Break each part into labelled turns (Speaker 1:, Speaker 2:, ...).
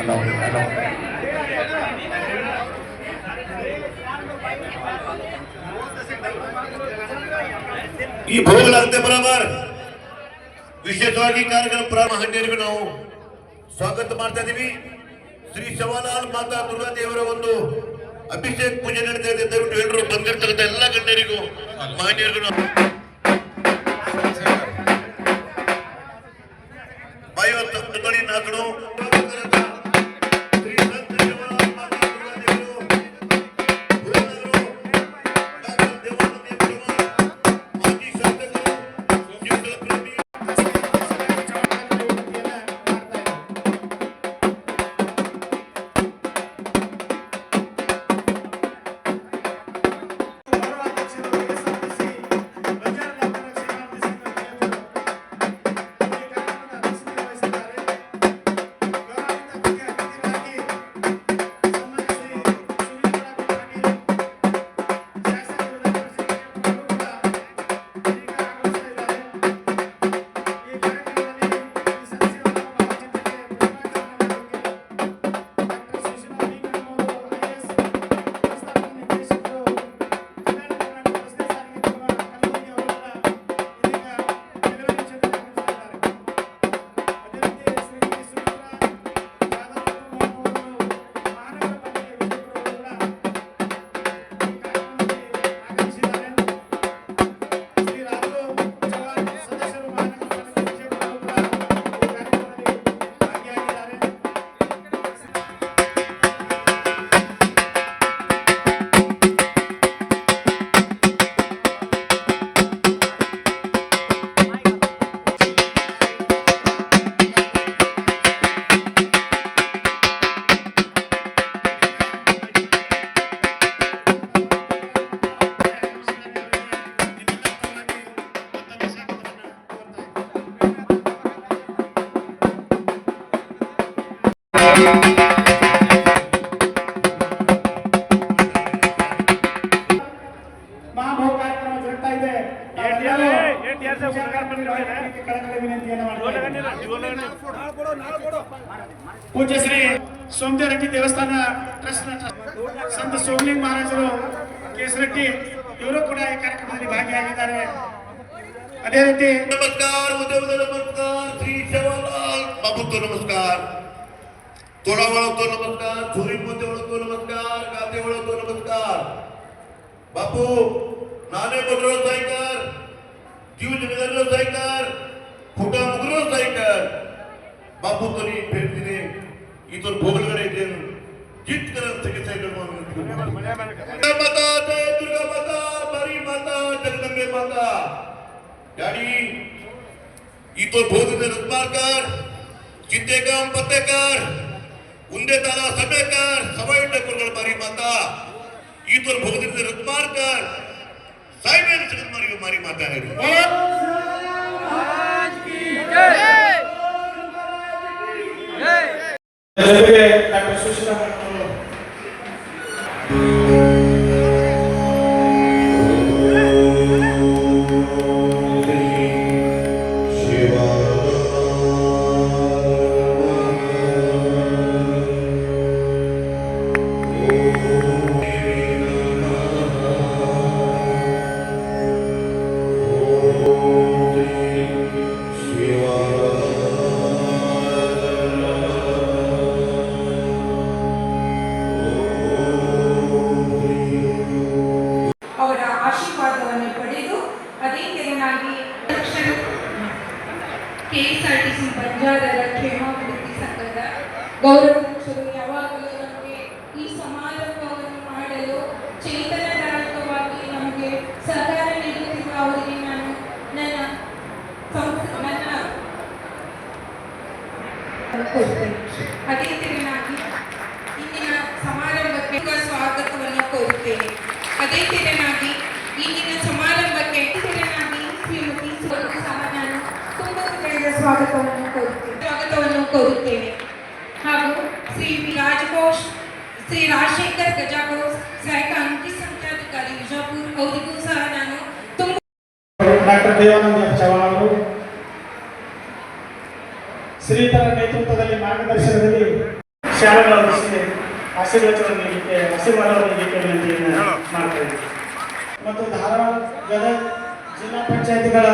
Speaker 1: ಈ ಭೋಗಲಾಗದೆ ಬರೋಬರ್ ವಿಶೇಷವಾಗಿ ಕಾರ್ಯಕ್ರಮ ಪ್ರಾರಂಭ ಹಂಡಿಯರಿಗೂ ನಾವು ಸ್ವಾಗತ ಮಾಡ್ತಾ ಇದೀವಿ. ಶ್ರೀ ಶವಲಾಲ್ ಮಾತಾ ದುರ್ಗಾ ದೇವರ ಒಂದು ಅಭಿಷೇಕ ಪೂಜೆ ನಡೀತಾ ಇದೆ. ದಯವಿಟ್ಟು ಎಲ್ಲರೂ ಬಂದಿರ್ತಕ್ಕಂಥ ಎಲ್ಲ ಗಣ್ಯರಿಗೂ ಮಾನ್ಯರಿಗೂ ನಾಲ್ಕು
Speaker 2: ಮಹಾಭೋಗ ಕಾರ್ಯಕ್ರಮ ಜರುಗ್ತಾ ಇದೆ. ಪೂಜ್ಯ ಶ್ರೀ ಸೋಮದೇವರೆಡ್ಡಿ ದೇವಸ್ಥಾನ ಟ್ರಸ್ಟ್ ಸಂತ ಸೋಮಲಿಂಗ ಮಹಾರಾಜರು ಕೇಸರೆಡ್ಡಿ ಇವರು ಕೂಡ ಈ ಕಾರ್ಯಕ್ರಮದಲ್ಲಿ ಭಾಗಿಯಾಗಿದ್ದಾರೆ. ಅದೇ ರೀತಿ
Speaker 1: नमस्कार नमस्कार श्री शवलाल बाबू तो नमस्कार तोडावाळा तो नमस्कार छोरी मध्ये तो नमस्कार गाते तो नमस्कार बापू नाने बडरो सायकर जीव जनगरलो सायकर फुटा मुगरो सायकर बापू तरी भेट दिले इतर भोगलगडे देन जित करन सगळे सायकर म्हणून माता जय दुर्गा माता बारी माता जगदंबे माता गाडी इतर भोगले रत्नाकर चिंतेगाम पत्तेकर उंदेताला सभेकर सवाई टकुरगड बारी माता इतर भोगले रत्नाकर साहेब जगत मारी माता है
Speaker 2: आज की जय जय डॉक्टर सुशीला
Speaker 3: ಕೆಎಸ್ಆರ್ಟಿಸಿ ಬಂಜಾರರ ಕ್ಷೇಮಾಭಿವೃದ್ಧಿ ಸಂಘದ ಗೌರವಾಧ್ಯಕ್ಷರು ಯಾವಾಗಲೂ ನಮಗೆ ಈ ಸಮಾರಂಭವನ್ನು ಮಾಡಲು ಚೈತನ್ಯದಾಯಕವಾಗಿ ನಮಗೆ ಸಹಕಾರ ನೀಡುತ್ತಿರುವ ಅವರಿಗೆ ನಾನು ನನ್ನ ಕೋರುತ್ತೇನೆ. ಅದೇ ತೆರನಾಗಿ ಇಂದಿನ ಸಮಾರಂಭಕ್ಕೆ ಸ್ವಾಗತವನ್ನು ಕೋರುತ್ತೇನೆ. ಅದೇ ತೆರನಾಗಿ ಇಂದಿನ ಸಮಾರಂಭಕ್ಕೆ ಶ್ರೀಮತಿ ಸಹ ನಾನು ತುಂಬಾ ಹೃದಯದ ಸ್ವಾಗತವನ್ನು ಕೋರುತ್ತೇನೆ. ಹಾಗೂ ಶ್ರೀ ರಾಜಕೋಶ್ ಶ್ರೀ ರಾಜಶೇಖರ್ ಗಜಾಗೋಸ್ ಸಹಾಯಕ ಅಂಕಿ ಸಂಖ್ಯಾಧಿಕಾರಿ ವಿಜಾಪುರ್ ಅವರಿಗೂ ಸಹ ನಾನು ತುಂಬ
Speaker 2: ಡಾಕ್ಟರ್ ದೇವಾನಂದ ಚವಾಣ್ ಅವರು ಶ್ರೀತರ ನೇತೃತ್ವದಲ್ಲಿ ಮಾರ್ಗದರ್ಶನದಲ್ಲಿ ಶಾಲೆಗಳ ಹೊರಿಸಿ ಆಶೀರ್ವಚನ ನೀಡಲಿಕ್ಕೆ ಆಶೀರ್ವಾದವನ್ನು ನೀಡಲಿಕ್ಕೆ ವಿನಂತಿಯನ್ನು ಮಾಡ್ತಾ ಇದ್ದೀವಿ. ಮತ್ತು ಧಾರವಾಡ ಗದಗ ಜಿಲ್ಲಾ ಪಂಚಾಯತಿಗಳ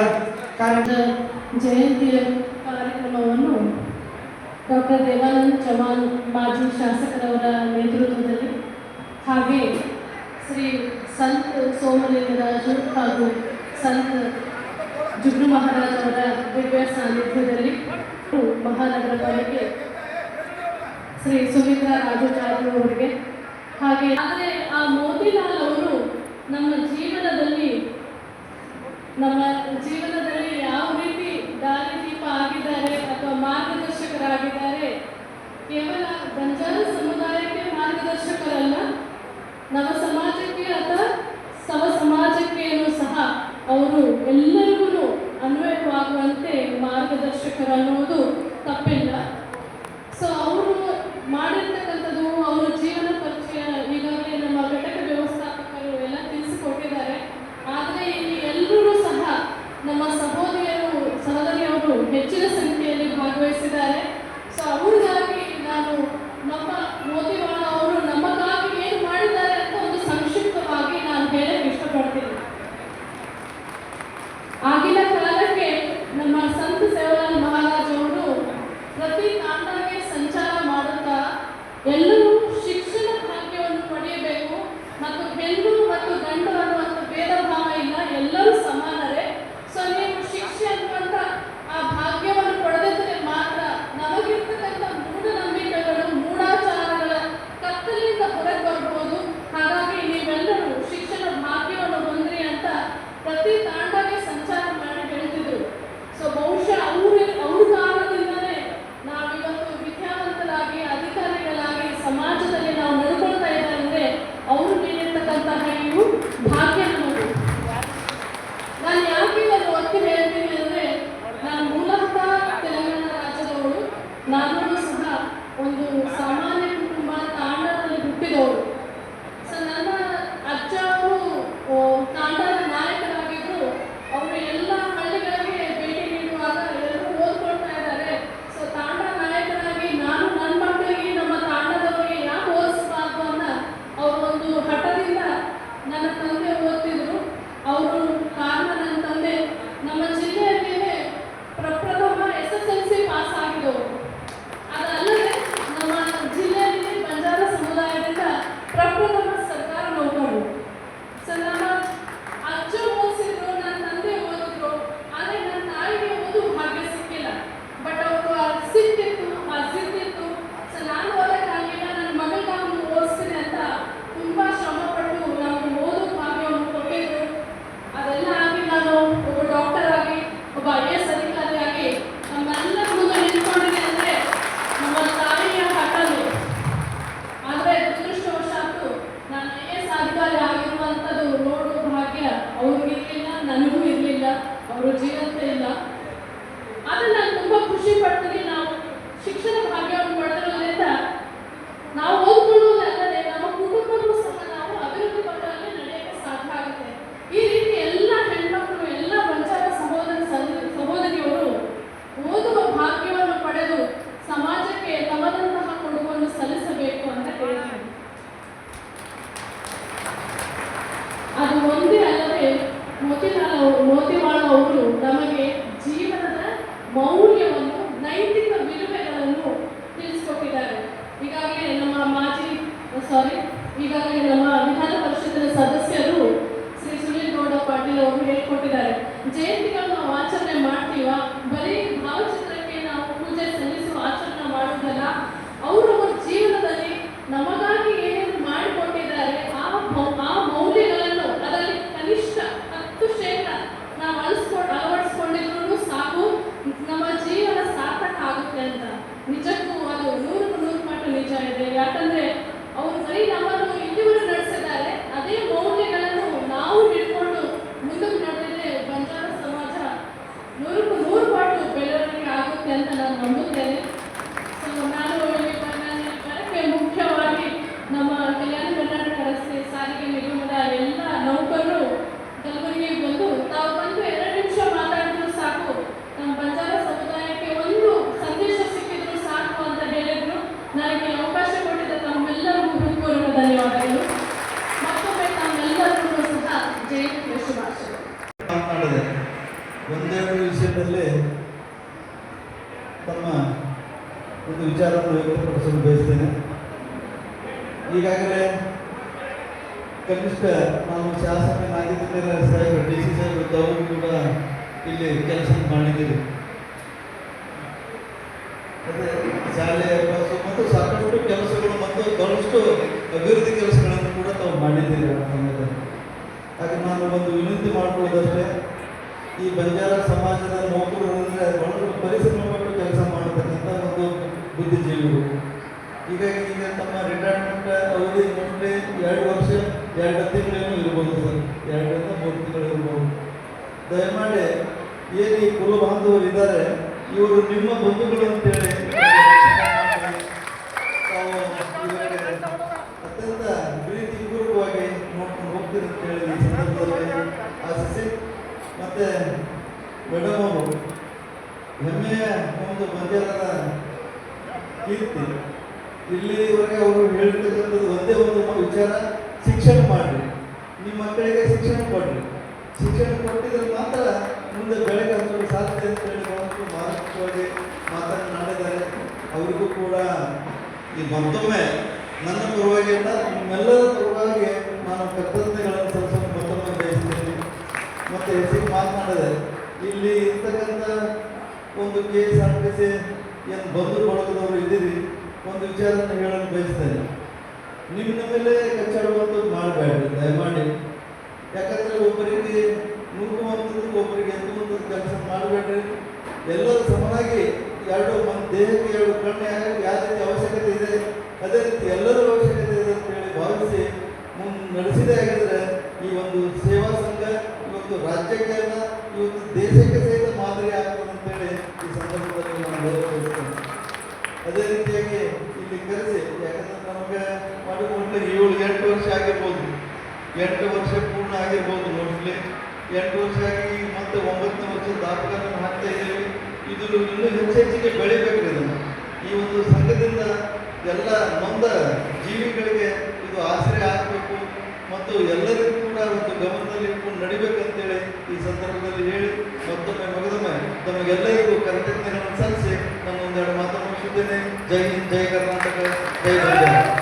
Speaker 4: ಜಯಂತಿಯ ಕಾರ್ಯಕ್ರಮವನ್ನು ಡಾಕ್ಟರ್ ದೇವಾನಂದ್ ಚವಾಣ್ ಮಾಜಿ ಶಾಸಕರವರ ನೇತೃತ್ವದಲ್ಲಿ ಹಾಗೆ ಶ್ರೀ ಸಂತ್ ಸೋಮಲಿಂಗರಾಜು ಹಾಗೂ ಸಂತ್ ಜುಗ್ನು ಮಹಾರಾಜ್ ಅವರ ದಿವ್ಯ ಸಾನ್ನಿಧ್ಯದಲ್ಲಿ ಮಹಾನಗರ ಪಾಲಿಕೆ ಶ್ರೀ ಸುಮಿತ್ರಾ ರಾಜು ಚಾರು ಅವರಿಗೆ ಹಾಗೆ ಆದರೆ ಆ ಮೋತಿಲಾಲ್ ಅವರು ನಮ್ಮ ಜೀವನದಲ್ಲಿ ಯಾವ ರೀತಿ ದಾರಿದೀಪ ಆಗಿದ್ದಾರೆ ಅಥವಾ ಮಾರ್ಗದರ್ಶಕರಾಗಿದ್ದಾರೆ, ಕೇವಲ ಬಂಜಾರ ಸಮುದಾಯಕ್ಕೆ ಮಾರ್ಗದರ್ಶಕರಲ್ಲ, ನಮ್ಮ ಸಮಾಜಕ್ಕೆ ಅಥವಾ ಸಮ ಸಮಾಜಕ್ಕೇನು ಸಹ ಅವರು ಎಲ್ಲರಿಗೂ ಅನ್ವಯವಾಗುವಂತೆ ಮಾರ್ಗದರ್ಶಕರು ಅನ್ನುವುದು ತಪ್ಪಿಲ್ಲ. ಸೊ ಅವರು ಮಾಡಿರ್ತಕ್ಕಂಥದ್ದು ಅವರ ಜೀವನ ಪರಿಚಯ ಈಗಾಗಲೇ ನಮ್ಮ ಘಟಕ ವ್ಯವಸ್ಥಾಪಕರು ಎಲ್ಲ ತಿಳಿಸಿಕೊಟ್ಟಿದ್ದಾರೆ. ಆದರೆ ಇಲ್ಲಿ ಎಲ್ಲರೂ ಸಹ ನಮ್ಮ ಸಹೋದರಿಯವರು ಹೆಚ್ಚಿನ ಸಂಖ್ಯೆಯಲ್ಲಿ ಭಾಗವಹಿಸಿದ್ದಾರೆ. ಸೊ ಅವ್ರಿಗಾಗಿ ನಾನು ನಮ್ಮ ಮೋತಿವಾಳ ಅವರು ನಮಗಾಗಿ ಏನು ಮಾಡಿದ್ದಾರೆ ಅಂತ ಒಂದು ಸಂಕ್ಷಿಪ್ತವಾಗಿ ನಾನು ಹೇಳಕ್ಕೆ ಇಷ್ಟಪಡ್ತೀನಿ. ಆಗಿನ ಕಾಲಕ್ಕೆ ನಮ್ಮ ಸಂತ ಸೇವಾಲಾಲ್ ಮಹಾರಾಜ್ ಅವರು ಪ್ರತಿ ತಾಂಡಾಗೆ ಸಂಚಾರ ಮಾಡುತ್ತಾ ಎಲ್ಲರೂ ಶಿಕ್ಷಣ ಭಾಗ್ಯವನ್ನು ಪಡೆಯಬೇಕು ಮತ್ತು ಹೆಣ್ಣು ಮತ್ತು ಗಂಡು ಅನ್ನುವಂಥ ಭೇದ ಭಾವ ಇಲ್ಲ, ಎಲ್ಲರೂ ಸಮಾನರೇ. ಸೊ ನೀವು ಶಿಕ್ಷೆ ಅನ್ನುವಂಥ ಆ ಭಾಗ್ಯವನ್ನು ಪಡೆದಿದ್ದರೆ ಮಾತ್ರ ನಮಗಿರ್ತಕ್ಕಂಥ ಮೂಢನಂಬಿಕೆಗಳು ಮೂಢಾಚಾರಗಳ ಕತ್ತಲಿಂದ ಹೊರಗೆ ಬರ್ಬೋದು. ಹಾಗಾಗಿ ನೀವೆಲ್ಲರೂ ಶಿಕ್ಷಣ ಭಾಗ್ಯವನ್ನು ಹೊಂದ್ರಿ ಅಂತ ಪ್ರತಿ ತಾಂಡಾಗೆ ಸಂಚಾರ ಮಾಡಿ ಹೇಳ್ತಿದ್ರು. ಸೊ ಬಹುಶಃ ಅವ್ರ ಕಾರಣದಿಂದಲೇ ನಾವಿವತ್ತು ವಿದ್ಯಾವಂತರಾಗಿ ಅಧಿಕಾರಿಗಳಾಗಿ ಸಮಾಜದಲ್ಲಿ ನಾವು ನಡ್ಕೊಳ್ತಾ ಇದ್ದಾರೆ ಅಂದರೆ ಅವರು ನೀಡಿರ್ತಕ್ಕಂತಹ ಇವು ಭಾಗ್ಯ ನಮಗೂ. ನಾನು ಯಾಕೆ ಇದನ್ನು ಒತ್ತಿ ಹೇಳ್ತೀನಿ ಅಂದರೆ ನಾನು ಮೂಲತಃ ತೆಲಂಗಾಣ ರಾಜ್ಯದವರು. ನಾನು ಸಹ ಒಂದು ಸಾಮಾನ್ಯ ಕುಟುಂಬ ತಾಂಡದಲ್ಲಿ ಹುಟ್ಟಿದವರು. ಸೊ ನನ್ನ ಅಜ್ಜ ಅವರು ತಾಂಡದ ನಾಯಕರಾಗಿದ್ದರು. ಅವರು ಎಲ್ಲ ಹಳ್ಳಿಗಳಿಗೆ ಭೇಟಿ ನೀಡುವಾಗ ಎಲ್ಲರೂ ಓದ್ಕೊಳ್ತಾ ಇದ್ದಾರೆ. ಸೊ ತಾಂಡ ನಾಯಕರಾಗಿ ನಾನು ನನ್ನ ಮಕ್ಕಳಿಗೆ ನಮ್ಮ ತಾಂಡದವರಿಗೆ ಯಾಕೆ ಓದಿಸಬಾರ್ದು ಅನ್ನೋ ಅವರು ಒಂದು ಹಠದಿಂದ ನನ್ನ ತಂದೆ ಓದ್ತಿದ್ರು. ಅವರು ಕಾರಣ ನನ್ನ ತಂದೆ ನಮ್ಮ ಜಿಲ್ಲೆಯಲ್ಲಿಯೇ ಪ್ರಪ್ರಥಮ SSLC ಪಾಸ್ ಆಗಿದ್ದವರು. ಅದಲ್ಲದೆ ನಮ್ಮ ಜಿಲ್ಲೆಯಲ್ಲಿ ಬಂಜಾರ ಸಮುದಾಯದಿಂದ ಪ್ರಪ್ರಥಮ ಸರ್ಕಾರ ನೌಕರರು. ಸೊ ನಮ್ಮ ಅಜ್ಜ ಓದಿಸಿದ್ರು, ನನ್ನ ತಂದೆ ಓದಿದ್ರು. ಆದರೆ ನನ್ನ ತಾಯಿಗೆ ಓದು ಭಾಗ್ಯ ಸಿಕ್ಕಿಲ್ಲ. ಬಟ್ ಅವರು ಸಿಕ್ತಿತ್ತು. ಸೊ ನಾನು ಓದಕ್ಕಾಗಿಲ್ಲ, ನನ್ನ ಮಗಳಿಗಾಗಿ ಓದಿಸ್ತೀನಿ ಅಂತ ತುಂಬ ಶ್ರಮಪಟ್ಟು ನಮಗೆ ಓದೋ ಭಾಗ್ಯವನ್ನು ಕೊಟ್ಟಿದ್ರು. ಅದೆಲ್ಲ ಆಗಿ ನಾನು ಒಬ್ಬ ಡಾಕ್ಟರ್ ಆಗಿ ಒಬ್ಬ IAS ಅಧಿಕಾರಿಯಾಗಿ ನಮ್ಮೆಲ್ಲ ಮುಂದೆ ನಿಂತ್ಕೊಂಡಿದೆ ಅಂದರೆ ನಮ್ಮ ತಾಯಿಯ ಹಠವೇ. ಆದರೆ ದುರದೃಷ್ಟವಶಾತ್ತು ನಾನು IAS ಅಧಿಕಾರಿ ಆಗಿರುವಂಥದ್ದು ನೋಡುವ ಭಾಗ್ಯ ಅವ್ರಿಗಿರಲಿಲ್ಲ, ನನಗೂ ಇರಲಿಲ್ಲ, ಅವರು ಜೀವಂತ ಇಲ್ಲ. ಆದರೆ ನಾನು ತುಂಬ ಖುಷಿ ಪಡ್ತೀನಿ. ನಾವು ಶಿಕ್ಷಣ ಭಾಗ್ಯವನ್ನು ಪಡೆದಿರೋದ್ರಿಂದ ನಾವು ಓದ್ಕೊಳ್ಳೋದಲ್ಲದೆ ನಮ್ಮ ಕುಟುಂಬವೂ ಸಹ ನಾವು ಅಭಿವೃದ್ಧಿ ಪಥದಲ್ಲಿ ನಡೆಯಕ್ಕೆ ಸಾಧ್ಯ ಆಗುತ್ತೆ. ಈ ರೀತಿ ಎಲ್ಲ ಹೆಣ್ಮಕ್ಳು, ಎಲ್ಲ ಬಂಜಾರ ಸಹೋದರಿಯವರು ಓದುವ ಭಾಗ್ಯವನ್ನು ಪಡೆದು ಸಮಾಜಕ್ಕೆ ತಮ್ಮದಂತಹ ಕೊಡುಗೆಯನ್ನು ಸಲ್ಲಿಸಬೇಕು ಅಂತ ಹೇಳ್ತೀನಿ. ಅದು ಒಂದೇ ಅಲ್ಲದೆ ಮೋತಿವಾಳ ಅವರು ನಮಗೆ ಜೀವನದ ಮೌಲ್ಯವನ್ನು, ನೈತಿಕ ವಿಲುಮೆಗಳನ್ನು ತಿಳಿಸಿಕೊಟ್ಟಿದ್ದಾರೆ. ಈಗಾಗಲೇ ನಮ್ಮ ವಿಧಾನ ಪರಿಷತ್ತಿನ ಸದಸ್ಯರು ಶ್ರೀ ಸುನೀಲ್ ಗೌಡ ಪಾಟೀಲ್ ಅವರು ಹೇಳಿಕೊಟ್ಟಿದ್ದಾರೆ. ಜಯಂತಿಗಳನ್ನು ನಾವು ಆಚರಣೆ ಮಾಡ್ತೀವ, ಬರೀ ಭಾವಚಿತ್ರಕ್ಕೆ ನಾವು ಪೂಜೆ ಸಲ್ಲಿಸುವ ಆಚರಣೆ ಮಾಡುವುದಲ್ಲ, ಅವರವರ ಜೀವನದಲ್ಲಿ ನಮಗಾಗಿ ಏನೇನು ಮಾಡಿಕೊಟ್ಟಿದ್ದಾರೆ ಆ ಮೌಲ್ಯಗಳನ್ನು ಅದರಲ್ಲಿ ಕನಿಷ್ಠ 10% ನಾವು ಅಳವಡಿಸ್ಕೊಂಡಿದ್ರು ಸಾಕು, ನಮ್ಮ ಜೀವನ ಸಾರ್ಥಕ ಆಗುತ್ತೆ ಅಂತ. ನಿಜಕ್ಕೂ ಅದು 100% ನಿಜ ಇದೆ. ಯಾಕಂದ್ರೆ ಅವರು ಬರೀ ನಮ್ಮನ್ನು ಇಲ್ಲಿವರೆಗೂ ನಡೆಸಿದ್ದಾರೆ. ಅದೇ ಮೌಲ್ಯಗಳನ್ನು ನಾವು ಹಿಡ್ಕೊಂಡು ಮುಂದಕ್ಕೆ ನಡೆದಿದ್ರೆ ಬಂಜಾರ ಸಮಾಜ 100% ಬೆಳವಣಿಗೆ ಆಗುತ್ತೆ ಅಂತ ನಾನು ನಂಬುತ್ತೇನೆ. ಸೊ ನಾನು ಬರಕ್ಕೆ ಮುಖ್ಯವಾಗಿ ನಮ್ಮ ಕಲ್ಯಾಣ ಕರ್ನಾಟಕ ರಸ್ತೆ ಸಾರಿಗೆ ನಿಗಮದ ಎಲ್ಲ ನೌಕರರು ಕಲಬುರಗಿಗೆ ಬಂದು ತಾವು ಬಂದು 2 ನಿಮಿಷ ಮಾತಾಡಿದ್ರು ಸಾಕು, ನಮ್ಮ ಬಂಜಾರ ಸಮುದಾಯಕ್ಕೆ ಒಂದು ಸಂದೇಶ ಸಿಕ್ಕಿದ್ರು ಸಾಕು ಅಂತ ಹೇಳಿದ್ರು. ನನಗೆ ಅವಕಾಶ
Speaker 5: ತಮ್ಮ ಒಂದು ವಿಚಾರವನ್ನು ವ್ಯಕ್ತಪಡಿಸಲು ಬಯಸ್ತೇನೆ. ಈಗಾಗಲೇ ಕನಿಷ್ಠ ನಾವು ಶಾಸಕನಾಗಿದ್ದರೆ ಸಾಹೇಬ್ ಡಿ ಸಿ ಸಾಹೇಬ್ ಅವರು ಕೂಡ ಇಲ್ಲಿ ಕೆಲಸ ಮಾಡಿದ್ದೀರಿ. ಅದೇ ಶಾಲೆ ಬಸ್ಸು ಮತ್ತು ಸಾಕಷ್ಟು ಕೆಲಸಗಳು ಮತ್ತು ಬಹಳಷ್ಟು ಅಭಿವೃದ್ಧಿ ಕೆಲಸಗಳನ್ನು ಕೂಡ ತಾವು ಮಾಡಿದ್ದೀರಿ ಆ ಸಮಯದಲ್ಲಿ. ಹಾಗೆ ನಾನು ಒಂದು ವಿನಂತಿ ಮಾಡಿಕೊಳ್ಳೋದಷ್ಟೇ, ಈ ಬಂಜಾರ ಸಮಾಜದ ನೌಕರರು ಅಂದರೆ ಬಹಳಷ್ಟು ಪರಿಶ್ರಮ ಪಟ್ಟು ಕೆಲಸ ಮಾಡತಕ್ಕಂಥ ಒಂದು ಬುದ್ಧಿಜೀವಿಗಳು. ಹೀಗಾಗಿ ಈಗ ತಮ್ಮ ರಿಟೈರ್ಮೆಂಟ್ ಅವಧಿ ಮೋಸ್ಟ್ಲಿ 2 ವರ್ಷ 2 ತಿಂಗಳೇನೂ ಇರ್ಬೋದು ಸರ್, 2 ರಿಂದ 3 ತಿಂಗಳು ಇರ್ಬೋದು. ದಯಮಾಡಿ ಏನು ಈ ಕುಲ ಬಾಂಧವರು ಇದ್ದಾರೆ, ಇವರು ನಿಮ್ಮ ಬಂಧುಗಳು ಅಂತೇಳಿ ತಾವು ಇವರಿಗೆ ಅತ್ಯಂತ ಪ್ರೀತಿಪೂರ್ವಕವಾಗಿ ನೋಡ್ಕೊಂಡು ಹೋಗ್ತೀರಿ ಅಂತೇಳಿ ಈ ಸಂದರ್ಭದಲ್ಲಿ ಆಶಿಸಿ, ಮತ್ತು ಮೇಡಮ್ ಅವರು ಹೆಮ್ಮೆಯ ಒಂದು ಬಂಜಾರದ ಕೀರ್ತಿ. ಇಲ್ಲಿವರೆಗೆ ಅವರು ಹೇಳಿರ್ತಕ್ಕಂಥದ್ದು ಒಂದೇ ಒಂದು ವಿಚಾರ, ಶಿಕ್ಷಣ ಮಾಡಿರಿ, ನಿಮ್ಮ ಮಕ್ಕಳಿಗೆ ಶಿಕ್ಷಣ ಕೊಡ್ರಿ, ಶಿಕ್ಷಣ ಕೊಟ್ಟಿದ್ರೆ ಮಾತ್ರ ಮುಂದೆ ಬೆಳಗ್ಗೆ ಹಂಚಲು ಸಾಧ್ಯ ಅಂತೇಳಿ ಬಹಳಷ್ಟು ಮಾನಸಿಕವಾಗಿ ಮಾತನಾಡಿದ್ದಾರೆ. ಅವರಿಗೂ ಕೂಡ ಈ ಮತ್ತೊಮ್ಮೆ ನನ್ನ ಪರವಾಗಿ ಅಲ್ಲ, ನಿಮ್ಮೆಲ್ಲರ ಪರವಾಗಿ ನಾನು ಕೃತಜ್ಞತೆಗಳನ್ನು ಸಲ್ಲಿಸಲು ಮತ್ತೊಮ್ಮೆ ಬಯಸ್ತೇನೆ. ಮತ್ತು ಹೆಚ್ಚಿಗೆ ಮಾತನಾಡಿದೆ, ಇಲ್ಲಿ ಇರ್ತಕ್ಕಂಥ ಒಂದು KSRTC ಏನು ಬಂಧು ಬಳಗದವರು ಇದ್ದೀರಿ, ಒಂದು ವಿಚಾರವನ್ನು ಹೇಳಲು ಬಯಸ್ತೇನೆ. ನಿಮ್ಮ ಮೇಲೆ ಕಚ್ಚಾಡುವಂಥದ್ದು ಮಾಡಬೇಡ್ರಿ ದಯಮಾಡಿ. ಯಾಕಂದರೆ ಒಬ್ಬರಿಗೆ ನುಗ್ಗುವಂಥದ್ದು ಒಬ್ಬರಿಗೆ ಎತ್ತುವಂಥದ್ದು ಕೆಲಸ ಮಾಡಬೇಡ್ರಿ. ಎಲ್ಲರೂ ಸಮನಾಗಿ ದೇಹಕ್ಕೆ 2 ಕಣ್ಣು ಯಾವ ರೀತಿ ಅವಶ್ಯಕತೆ ಇದೆ ಅದೇ ರೀತಿ ಎಲ್ಲರೂ ಅವಶ್ಯಕತೆ ಇದೆ ಅಂತೇಳಿ ಭಾವಿಸಿ ನಡೆಸಿದೇ ಆಗಿದ್ರೆ ಈ ಒಂದು ಸೇವಾ ಸಂಘ ಇವತ್ತು ರಾಜ್ಯಕ್ಕೆ ಅಲ್ಲ, ಇವತ್ತು ದೇಶಕ್ಕೆ ಸಹಿತ ಮಾದರಿ ಆಗ್ತದೆ ಅಂತೇಳಿ ಈ ಸಂದರ್ಭದಲ್ಲಿ ನಾನು ಹೇಳಬಯಸ್ತೇನೆ. ಅದೇ ರೀತಿಯಾಗಿ ಇಲ್ಲಿ ಕರೆಸಿ, ಯಾಕಂದ್ರೆ ನಮಗೆ ಮಾಡಿಕೊಂಡ್ರೆ 7-8 ವರ್ಷ ಆಗಿರ್ಬೋದು, 8 ವರ್ಷ ಪೂರ್ಣ ಆಗಿರ್ಬೋದು ಮೋಸ್ಟ್ಲಿ. 8 ವರ್ಷ ಆಗಿ ಮತ್ತೆ 9ನೇ ವರ್ಷ ದಾಖಲೆಯನ್ನು ಹಾಕ್ತಾ ಇದ್ದೀವಿ. ಇದು ಇನ್ನೂ ಹೆಚ್ಚೆಚ್ಚಿಗೆ ಬೆಳಿಬೇಕು. ಇದನ್ನು ಈ ಒಂದು ಸಂಘದಿಂದ ಎಲ್ಲ ನೊಂದ ಜೀವಿಗಳಿಗೆ ಇದು ಆಶ್ರಯ ಆಗಬೇಕು ಮತ್ತು ಎಲ್ಲರಿಗೂ ಕೂಡ ಒಂದು ಗಮನದಲ್ಲಿ ಇಟ್ಕೊಂಡು ನಡಿಬೇಕಂತೇಳಿ ಈ ಸಂದರ್ಭದಲ್ಲಿ ಹೇಳಿ ಮಗದೊಮ್ಮೆ ತಮಗೆಲ್ಲರಿಗೂ ಕೃತಜ್ಞತೆಗಳನ್ನು ಸಲ್ಲಿಸಿ ನಾನು ಒಂದೆರಡು ಮಾತನ್ನು ಮುಗಿಸುತ್ತೇನೆ. ಜೈ ಹಿಂದ್, ಜೈ ಕರ್ನಾಟಕ, ಜೈ ಬಂಜಾರ.